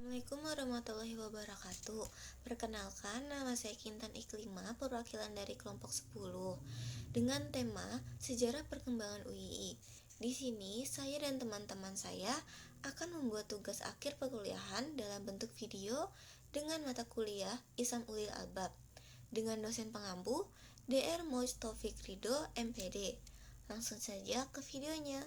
Assalamualaikum warahmatullahi wabarakatuh. Perkenalkan, nama saya Kintan Iklima, perwakilan dari kelompok 10 dengan tema Sejarah Perkembangan UII. Di sini, saya dan teman-teman saya akan membuat tugas akhir perkuliahan dalam bentuk video dengan mata kuliah Islam Ulil Albab dengan dosen pengampu Dr. Mois Taufik Ridho, MPD. Langsung saja ke videonya.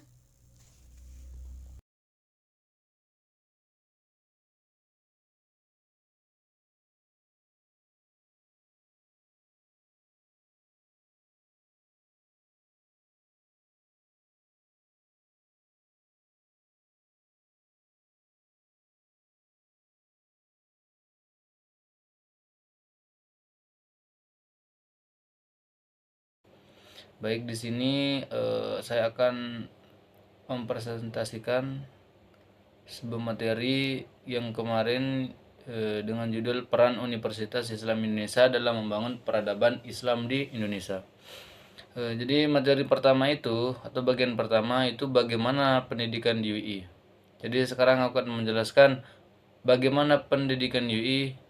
Baik, di sini saya akan mempresentasikan sebuah materi yang kemarin dengan judul Peran Universitas Islam Indonesia dalam Membangun Peradaban Islam di Indonesia. Jadi materi pertama itu atau bagian pertama itu bagaimana pendidikan di UI. Jadi sekarang aku akan menjelaskan bagaimana pendidikan UI.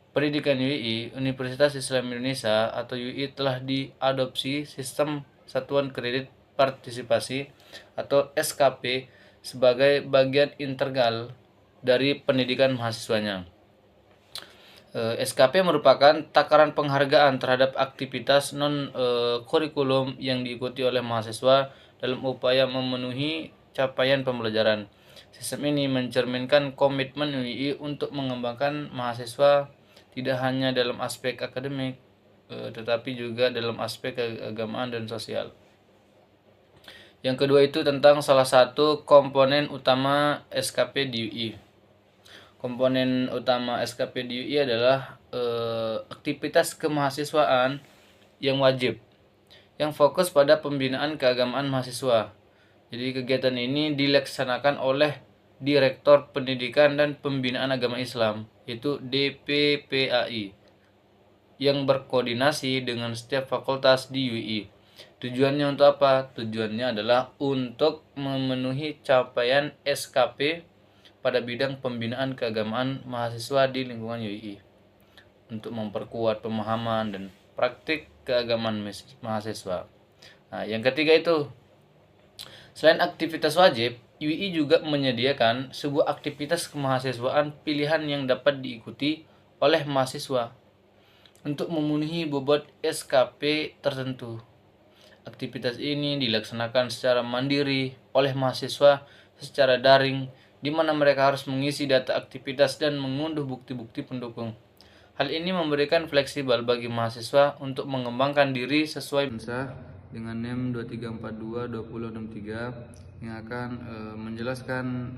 Pendidikan UI, Universitas Islam Indonesia atau UI telah diadopsi sistem Satuan Kredit Partisipasi atau SKP sebagai bagian integral dari pendidikan mahasiswanya. SKP merupakan takaran penghargaan terhadap aktivitas non-kurikulum yang diikuti oleh mahasiswa dalam upaya memenuhi capaian pembelajaran. Sistem ini mencerminkan komitmen UI untuk mengembangkan mahasiswa tidak hanya dalam aspek akademik, tetapi juga dalam aspek keagamaan dan sosial. Yang kedua itu tentang salah satu komponen utama SKP di UI. Komponen utama SKP di UI adalah aktivitas kemahasiswaan yang wajib, yang fokus pada pembinaan keagamaan mahasiswa. Jadi kegiatan ini dilaksanakan oleh Direktur Pendidikan dan Pembinaan Agama Islam, yaitu DPPAI, yang berkoordinasi dengan setiap fakultas di UI. Tujuannya untuk apa? Tujuannya adalah untuk memenuhi capaian SKP pada bidang pembinaan keagamaan mahasiswa di lingkungan UI, untuk memperkuat pemahaman dan praktik keagamaan mahasiswa. Nah, yang ketiga itu, selain aktivitas wajib, UI juga menyediakan sebuah aktivitas kemahasiswaan pilihan yang dapat diikuti oleh mahasiswa untuk memenuhi bobot SKP tertentu. Aktivitas ini dilaksanakan secara mandiri oleh mahasiswa secara daring, di mana mereka harus mengisi data aktivitas dan mengunduh bukti-bukti pendukung. Hal ini memberikan fleksibel bagi mahasiswa untuk mengembangkan diri sesuai dengan NEM 23422063 yang akan menjelaskan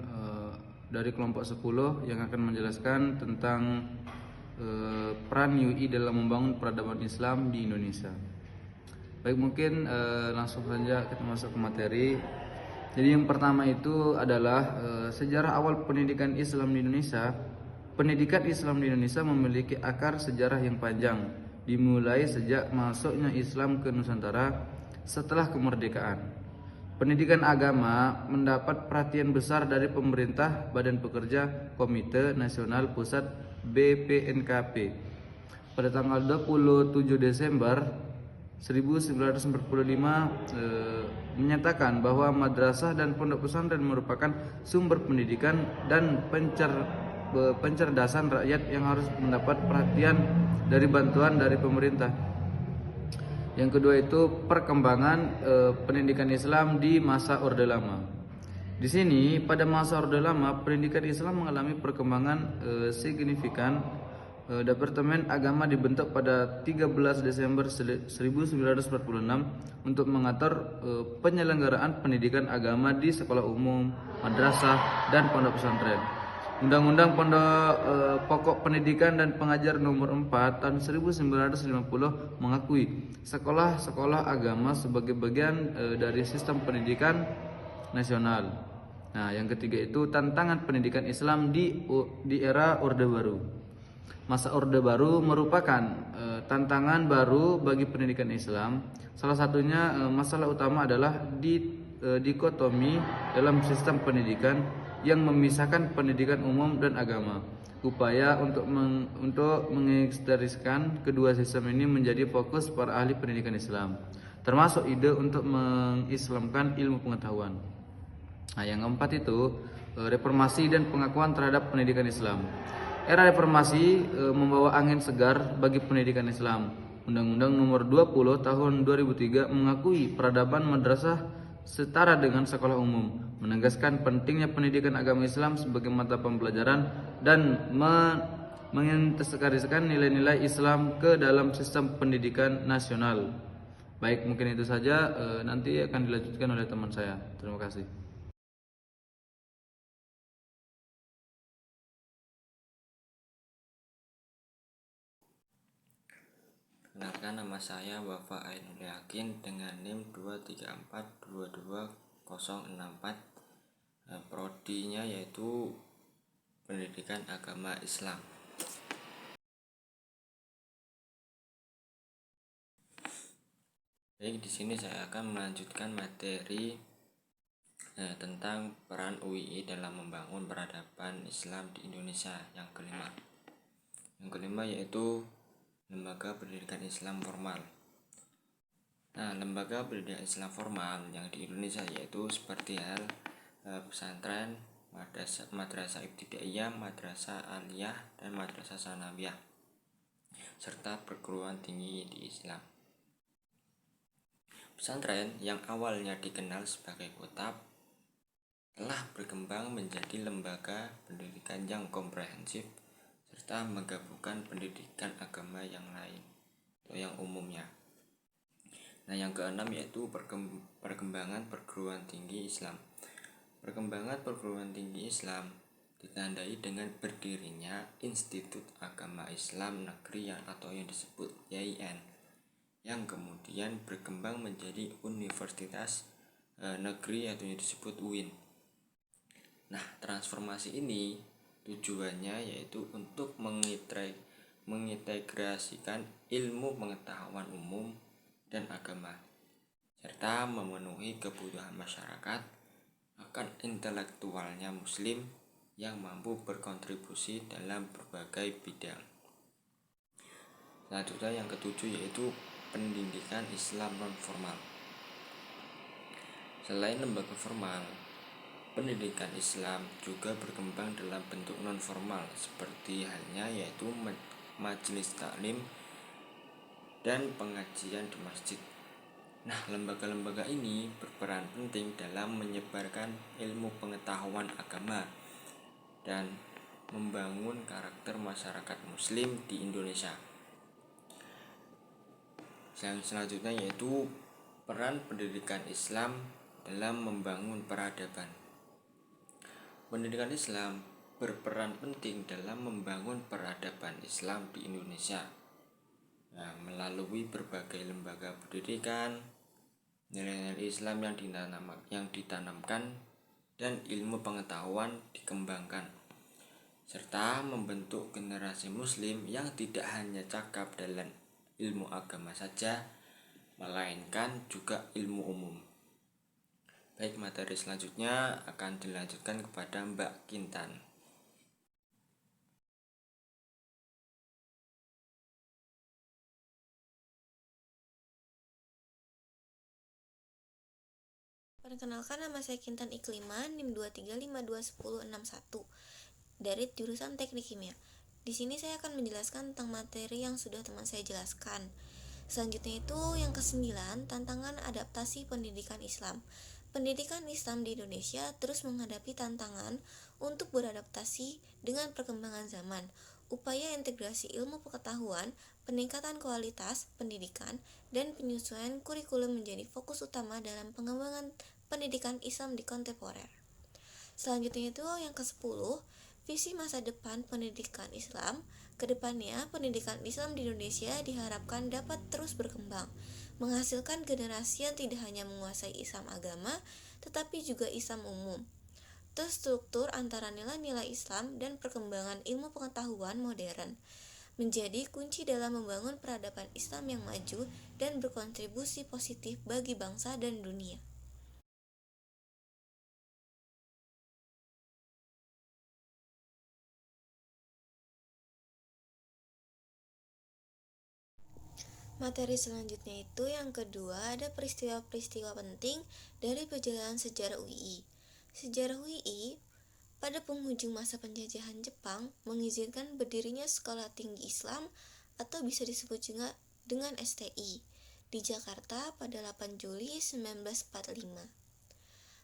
dari kelompok 10 yang akan menjelaskan tentang peran UI dalam membangun peradaban Islam di Indonesia. Baik, mungkin langsung saja kita masuk ke materi. Jadi yang pertama itu adalah sejarah awal pendidikan Islam di Indonesia. Pendidikan Islam di Indonesia memiliki akar sejarah yang panjang, dimulai sejak masuknya Islam ke Nusantara setelah kemerdekaan. Pendidikan agama mendapat perhatian besar dari pemerintah, Badan Pekerja, Komite Nasional Pusat BPNKP pada tanggal 27 Desember 1945 menyatakan bahwa madrasah dan pondok pesantren merupakan sumber pendidikan dan pencerdasan rakyat yang harus mendapat perhatian dari bantuan dari pemerintah. Yang kedua itu perkembangan pendidikan Islam di masa Orde Lama. Di sini pada masa Orde Lama pendidikan Islam mengalami perkembangan signifikan. Departemen Agama dibentuk pada 13 Desember 1946 untuk mengatur penyelenggaraan pendidikan agama di sekolah umum, madrasah, dan pondok pesantren. Undang-Undang Pokok Pendidikan dan Pengajar Nomor 4 tahun 1950 mengakui sekolah-sekolah agama sebagai bagian dari sistem pendidikan nasional. Nah, yang ketiga itu tantangan pendidikan Islam di era Orde Baru. Masa Orde Baru merupakan tantangan baru bagi pendidikan Islam. Salah satunya masalah utama adalah dikotomi dalam sistem pendidikan, yang memisahkan pendidikan umum dan agama. Upaya untuk mengekstriskan kedua sistem ini menjadi fokus para ahli pendidikan Islam, termasuk ide untuk mengislamkan ilmu pengetahuan. Nah, yang keempat itu reformasi dan pengakuan terhadap pendidikan Islam. Era reformasi membawa angin segar bagi pendidikan Islam. Undang-Undang Nomor 20 Tahun 2003 mengakui peradaban madrasah setara dengan sekolah umum, menegaskan pentingnya pendidikan agama Islam sebagai mata pembelajaran dan mengintegrasikan nilai-nilai Islam ke dalam sistem pendidikan nasional. Baik, mungkin itu saja. Nanti akan dilanjutkan oleh teman saya. Terima kasih. Perkenalkan, nama saya Wafa Ainul Yakin dengan NIM 234222064. Prodinya yaitu Pendidikan Agama Islam. Baik, di sini saya akan melanjutkan materi tentang peran UII dalam membangun peradaban Islam di Indonesia yang kelima. Yang kelima yaitu Lembaga Pendidikan Islam Formal. Nah, lembaga pendidikan Islam formal yang di Indonesia yaitu seperti hal pesantren, madrasah ibtidaiyah, madrasah aliyah, dan madrasah sanawiyah, serta perguruan tinggi di Islam. Pesantren yang awalnya dikenal sebagai kotab telah berkembang menjadi lembaga pendidikan yang komprehensif serta menggabungkan pendidikan agama yang lain atau yang umumnya. Nah, yang keenam yaitu perkembangan perguruan tinggi Islam. Perkembangan perguruan tinggi Islam ditandai dengan berdirinya Institut Agama Islam Negeri atau yang disebut IAIN, yang kemudian berkembang menjadi Universitas Negeri atau yang disebut UIN. Nah, transformasi ini tujuannya yaitu untuk mengintegrasikan ilmu pengetahuan umum dan agama, serta memenuhi kebutuhan masyarakat akan intelektualnya muslim yang mampu berkontribusi dalam berbagai bidang. Selanjutnya yang ketujuh yaitu pendidikan Islam non formal. Selain lembaga formal, pendidikan Islam juga berkembang dalam bentuk non formal seperti halnya yaitu majelis taklim dan pengajian di masjid. Nah, lembaga-lembaga ini berperan penting dalam menyebarkan ilmu pengetahuan agama dan membangun karakter masyarakat muslim di Indonesia. Yang selanjutnya yaitu peran pendidikan Islam dalam membangun peradaban. Pendidikan Islam berperan penting dalam membangun peradaban Islam di Indonesia. Nah, melalui berbagai lembaga pendidikan, nilai-nilai Islam yang ditanamkan dan ilmu pengetahuan dikembangkan, serta membentuk generasi muslim yang tidak hanya cakap dalam ilmu agama saja, melainkan juga ilmu umum. Baik, materi selanjutnya akan dilanjutkan kepada Mbak Kintan. Perkenalkan, nama saya Kintan Iklima, NIM 235211061 dari jurusan Teknik Kimia. Di sini saya akan menjelaskan tentang materi yang sudah teman saya jelaskan. Selanjutnya itu yang ke-9, tantangan adaptasi pendidikan Islam. Pendidikan Islam di Indonesia terus menghadapi tantangan untuk beradaptasi dengan perkembangan zaman. Upaya integrasi ilmu pengetahuan, peningkatan kualitas pendidikan, dan penyesuaian kurikulum menjadi fokus utama dalam pengembangan pendidikan Islam di kontemporer. Selanjutnya itu yang ke-10, visi masa depan pendidikan Islam. Kedepannya, pendidikan Islam di Indonesia diharapkan dapat terus berkembang, menghasilkan generasi yang tidak hanya menguasai Islam agama, tetapi juga Islam umum. Terstruktur antara nilai-nilai Islam dan perkembangan ilmu pengetahuan modern menjadi kunci dalam membangun peradaban Islam yang maju dan berkontribusi positif bagi bangsa dan dunia. Materi selanjutnya itu yang kedua ada peristiwa-peristiwa penting dari perjalanan sejarah UII. Sejarah UII pada penghujung masa penjajahan Jepang mengizinkan berdirinya Sekolah Tinggi Islam atau bisa disebut juga dengan STI di Jakarta pada 8 Juli 1945.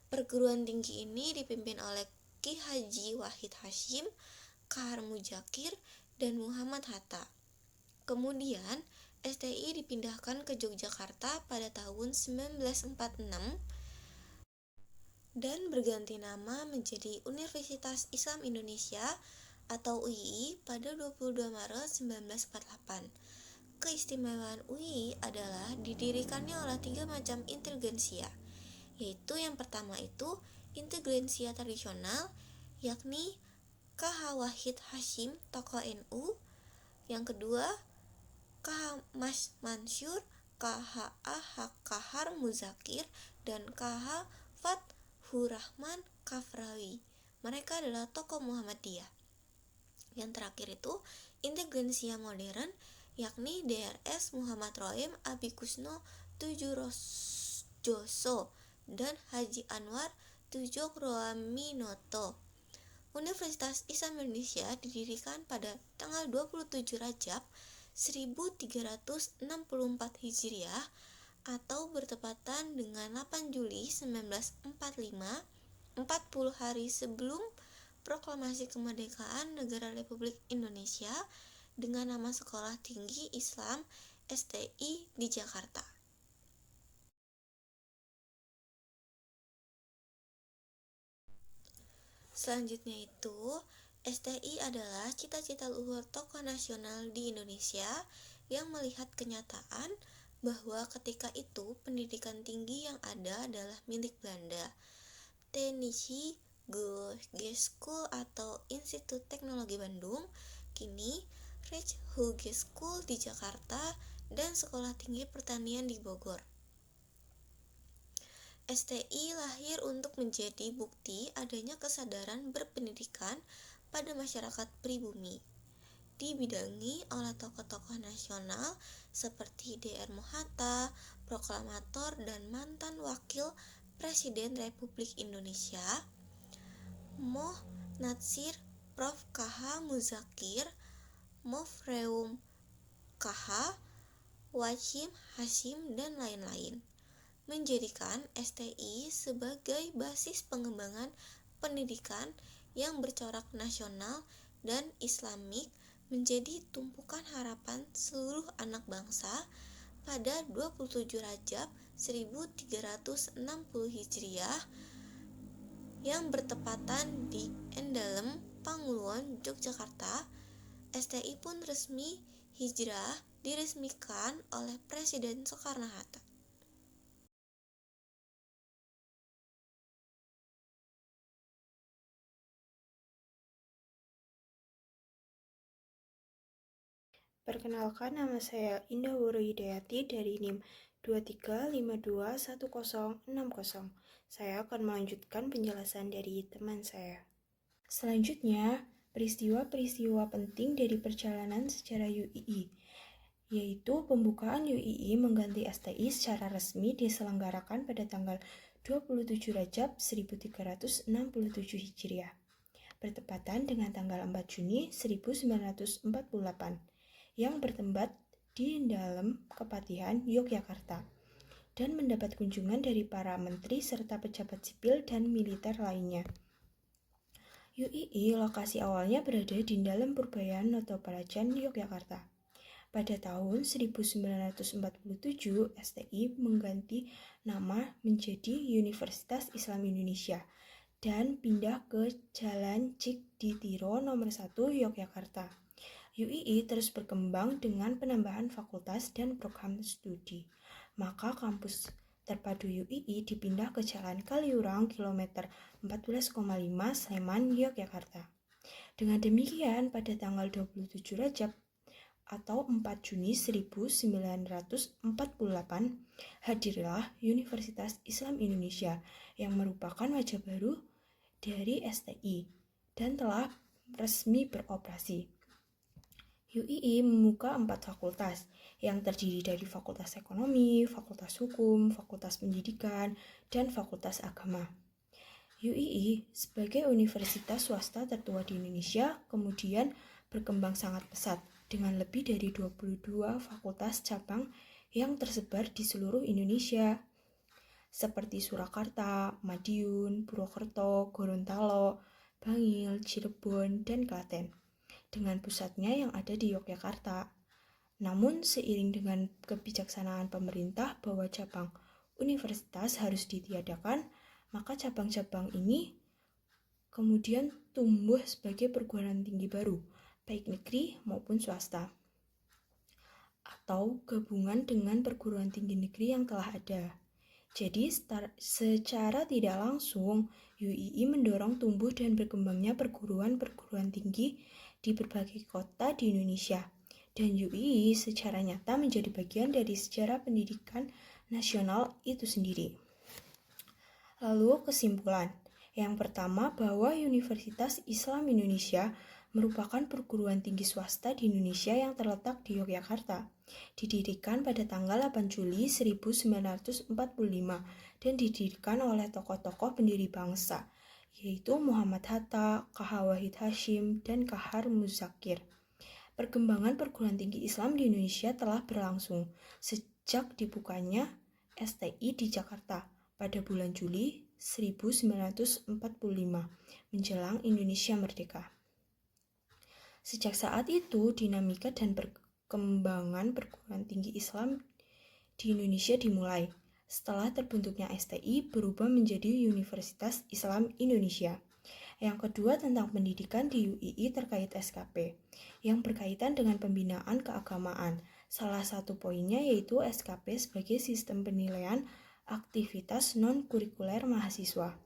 Perguruan tinggi ini dipimpin oleh Ki Haji Wahid Hasyim, Kahar Muzakir, dan Muhammad Hatta. Kemudian, STI dipindahkan ke Yogyakarta pada tahun 1946 dan berganti nama menjadi Universitas Islam Indonesia atau UII pada 22 Maret 1948. Keistimewaan UII adalah didirikannya oleh 3 macam inteligensia, yaitu yang pertama itu inteligensia tradisional, yakni KH Wahid Hasyim tokoh NU, yang kedua KH Mas Mansur, KH Kahar Muzakir, dan KH Fathur Rahman Kafrawi. Mereka adalah tokoh Muhammadiyah. Yang terakhir itu inteligensia modern, yakni DRS Muhammad Rohim Abikusno Tujurjoso dan Haji Anwar Tujokroaminoto. Universitas Islam Indonesia didirikan pada tanggal 27 Rajab 1364 Hijriah atau bertepatan dengan 8 Juli 1945, 40 hari sebelum Proklamasi Kemerdekaan Negara Republik Indonesia, dengan nama Sekolah Tinggi Islam STI di Jakarta. Selanjutnya itu, STI adalah cita-cita luhur tokoh nasional di Indonesia yang melihat kenyataan bahwa ketika itu pendidikan tinggi yang ada adalah milik Belanda. Technische Hogeschool atau Institut Teknologi Bandung, kini Rijkshogeschool di Jakarta, dan Sekolah Tinggi Pertanian di Bogor. STI lahir untuk menjadi bukti adanya kesadaran berpendidikan pada masyarakat pribumi. Dibidangi oleh tokoh-tokoh nasional seperti Dr. Mohatta, proklamator dan mantan wakil Presiden Republik Indonesia, Moh Natsir, Prof. KH Muzakir, Mofreum KH, Wahid Hasyim, dan lain-lain, menjadikan STI sebagai basis pengembangan pendidikan yang bercorak nasional dan Islamik menjadi tumpukan harapan seluruh anak bangsa pada 27 Rajab 1360 Hijriah yang bertepatan di Endalem, Panguluan, Yogyakarta. STI pun resmi hijrah diresmikan oleh Presiden Soekarno-Hatta. Perkenalkan, nama saya Indah Woro Hidayati dari NIM 23521060. Saya akan melanjutkan penjelasan dari teman saya. Selanjutnya, peristiwa-peristiwa penting dari perjalanan sejarah UII, yaitu pembukaan UII mengganti STI secara resmi diselenggarakan pada tanggal 27 Rajab 1367 Hijriah, bertepatan dengan tanggal 4 Juni 1948, yang bertempat di dalam Kepatihan Yogyakarta dan mendapat kunjungan dari para menteri serta pejabat sipil dan militer lainnya. UII lokasi awalnya berada di dalam Purbayan Notoparajan, Yogyakarta. Pada tahun 1947, STI mengganti nama menjadi Universitas Islam Indonesia dan pindah ke Jalan Cikditiro nomor 1 Yogyakarta. UII terus berkembang dengan penambahan fakultas dan program studi. Maka kampus terpadu UII dipindah ke Jalan Kaliurang kilometer 14,5 Sleman, Yogyakarta. Dengan demikian, pada tanggal 27 Rajab atau 4 Juni 1948, hadirlah Universitas Islam Indonesia yang merupakan wajah baru dari STI dan telah resmi beroperasi. UII membuka 4 fakultas yang terdiri dari Fakultas Ekonomi, Fakultas Hukum, Fakultas Pendidikan, dan Fakultas Agama. UII sebagai universitas swasta tertua di Indonesia kemudian berkembang sangat pesat dengan lebih dari 22 fakultas cabang yang tersebar di seluruh Indonesia seperti Surakarta, Madiun, Purwokerto, Gorontalo, Bangil, Cirebon, dan Klaten dengan pusatnya yang ada di Yogyakarta. Namun seiring dengan kebijaksanaan pemerintah bahwa cabang universitas harus ditiadakan, maka cabang-cabang ini kemudian tumbuh sebagai perguruan tinggi baru, baik negeri maupun swasta, atau gabungan dengan perguruan tinggi negeri yang telah ada. Jadi secara tidak langsung, UII mendorong tumbuh dan berkembangnya perguruan-perguruan tinggi di berbagai kota di Indonesia. Dan UII secara nyata menjadi bagian dari sejarah pendidikan nasional itu sendiri. Lalu kesimpulan. Yang pertama bahwa Universitas Islam Indonesia merupakan perguruan tinggi swasta di Indonesia yang terletak di Yogyakarta. Didirikan pada tanggal 8 Juli 1945 dan didirikan oleh tokoh-tokoh pendiri bangsa, yaitu Muhammad Hatta, K.H. Wahid Hashim, dan K.H. Muzakir. Perkembangan perguruan tinggi Islam di Indonesia telah berlangsung sejak dibukanya STI di Jakarta pada bulan Juli 1945 menjelang Indonesia merdeka. Sejak saat itu, dinamika dan perkembangan perguruan tinggi Islam di Indonesia dimulai. Setelah terbentuknya STI berubah menjadi Universitas Islam Indonesia. Yang kedua tentang pendidikan di UII terkait SKP, yang berkaitan dengan pembinaan keagamaan. Salah satu poinnya yaitu SKP sebagai sistem penilaian aktivitas non-kurikuler mahasiswa.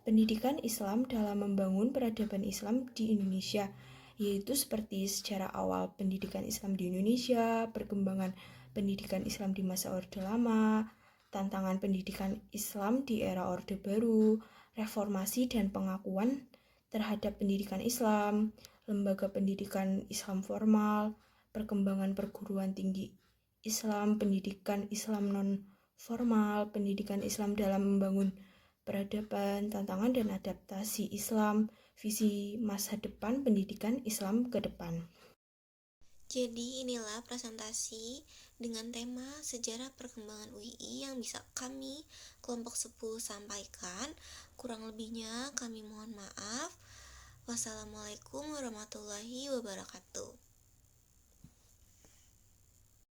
Pendidikan Islam dalam membangun peradaban Islam di Indonesia, yaitu seperti sejarah awal pendidikan Islam di Indonesia, perkembangan pendidikan Islam di masa Orde Lama, tantangan pendidikan Islam di era Orde Baru, reformasi dan pengakuan terhadap pendidikan Islam, lembaga pendidikan Islam formal, perkembangan perguruan tinggi Islam, pendidikan Islam non-formal, pendidikan Islam dalam membangun peradaban, tantangan dan adaptasi Islam, visi masa depan pendidikan Islam ke depan. Jadi inilah presentasi dengan tema sejarah perkembangan UII yang bisa kami kelompok 10 sampaikan. Kurang lebihnya kami mohon maaf. Wassalamualaikum warahmatullahi wabarakatuh.